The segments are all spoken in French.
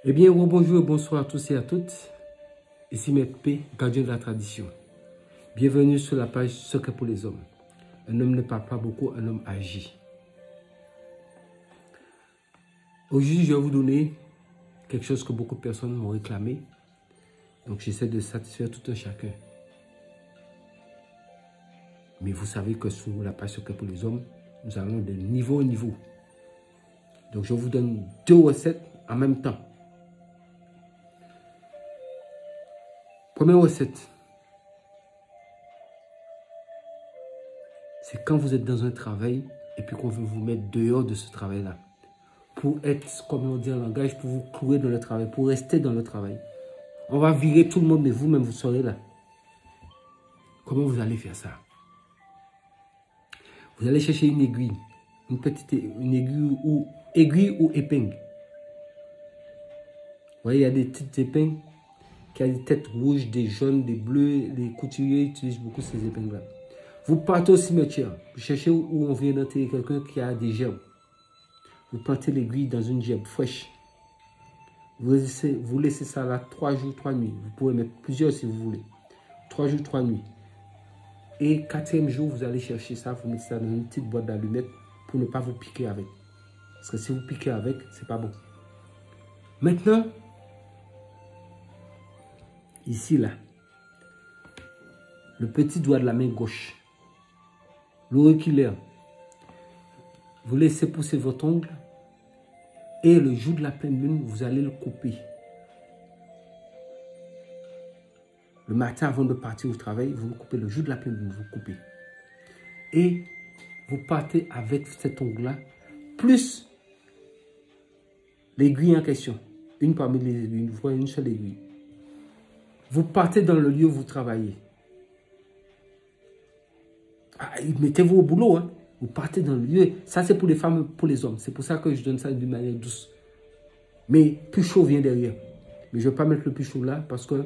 Eh bien, bonjour et bonsoir à tous et à toutes. Ici Maître P, gardien de la tradition. Bienvenue sur la page Secret pour les hommes. Un homme ne parle pas beaucoup, un homme agit. Aujourd'hui, je vais vous donner quelque chose que beaucoup de personnes m'ont réclamé. Donc, j'essaie de satisfaire tout un chacun. Mais vous savez que sur la page Secret pour les hommes, nous allons de niveau en niveau. Donc, je vous donne 2 recettes en même temps. Première recette, c'est quand vous êtes dans un travail et puis qu'on veut vous mettre dehors de ce travail-là. Pour être, comme on dit en langage, pour vous clouer dans le travail, pour rester dans le travail. On va virer tout le monde, mais vous-même, vous serez là. Comment vous allez faire ça? Vous allez chercher une aiguille, une aiguille ou épingle. Vous voyez, il y a des petites épingles qui ont des têtes rouges, des jaunes, des bleus. Les couturiers utilisent beaucoup ces épingles-là. Vous partez au cimetière, vous cherchez où on vient d'enterrer quelqu'un qui a des gerbes. Vous plantez l'aiguille dans une gerbe fraîche. Vous laissez ça là 3 jours, 3 nuits. Vous pouvez mettre plusieurs si vous voulez. 3 jours, 3 nuits. Et 4e jour, vous allez chercher ça, vous mettez ça dans une petite boîte d'allumettes pour ne pas vous piquer avec. Parce que si vous piquez avec, c'est pas bon. Maintenant, ici là, le petit doigt de la main gauche, l'auriculaire, vous laissez pousser votre ongle et le jour de la pleine lune, vous allez le couper. Le matin, avant de partir au travail, vous le coupez. Le jour de la pleine lune, vous le coupez. Et vous partez avec cet ongle-là, plus l'aiguille en question. Une parmi les aiguilles, vous voyez une seule aiguille. Vous partez dans le lieu où vous travaillez. Mettez-vous au boulot, hein. Vous partez dans le lieu. Ça, c'est pour les femmes, pour les hommes. C'est pour ça que je donne ça d'une manière douce. Mais plus chaud vient derrière. Mais je ne vais pas mettre le plus chaud là parce que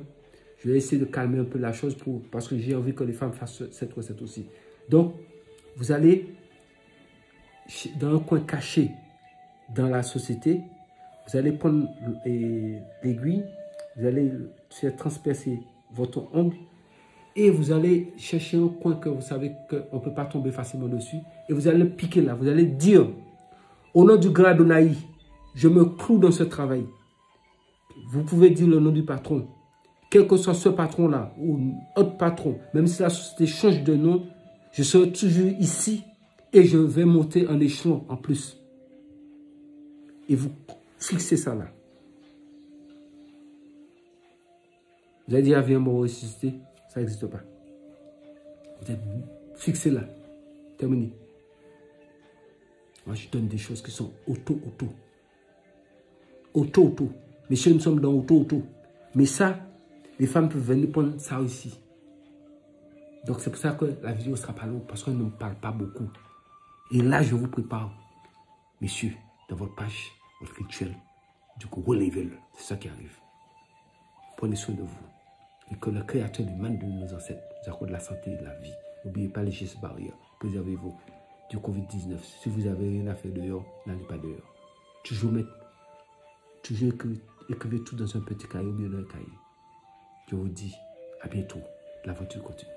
je vais essayer de calmer un peu la chose parce que j'ai envie que les femmes fassent cette recette aussi. Donc, vous allez dans un coin caché dans la société. Vous allez prendre l'aiguille. Vous allez faire transpercer votre ongle. Et vous allez chercher un coin que vous savez qu'on ne peut pas tomber facilement dessus. Et vous allez piquer là. Vous allez dire, au nom du grand Adonai, je me cloue dans ce travail. Vous pouvez dire le nom du patron. Quel que soit ce patron-là ou autre patron, même si la société change de nom, je serai toujours ici et je vais monter en échelon en plus. Et vous fixez ça là. Vous allez dire, viens me ressusciter. Ça n'existe pas. Vous êtes fixé là. Terminé. Moi, je donne des choses qui sont auto. Messieurs, nous sommes dans auto. Mais ça, les femmes peuvent venir prendre ça aussi. Donc, c'est pour ça que la vidéo ne sera pas longue, parce qu'on ne me parle pas beaucoup. Et là, je vous prépare, messieurs, dans votre page, votre rituel. Du coup, relevez-le. C'est ça qui arrive. Prenez soin de vous. Et que le Créateur du monde de nos ancêtres nous accorde la santé et la vie. N'oubliez pas les gestes barrières. Préservez-vous du Covid-19. Si vous n'avez rien à faire dehors, n'allez pas dehors. Toujours écrivez tout dans un petit cahier ou bien dans un cahier. Je vous dis à bientôt. L'aventure continue.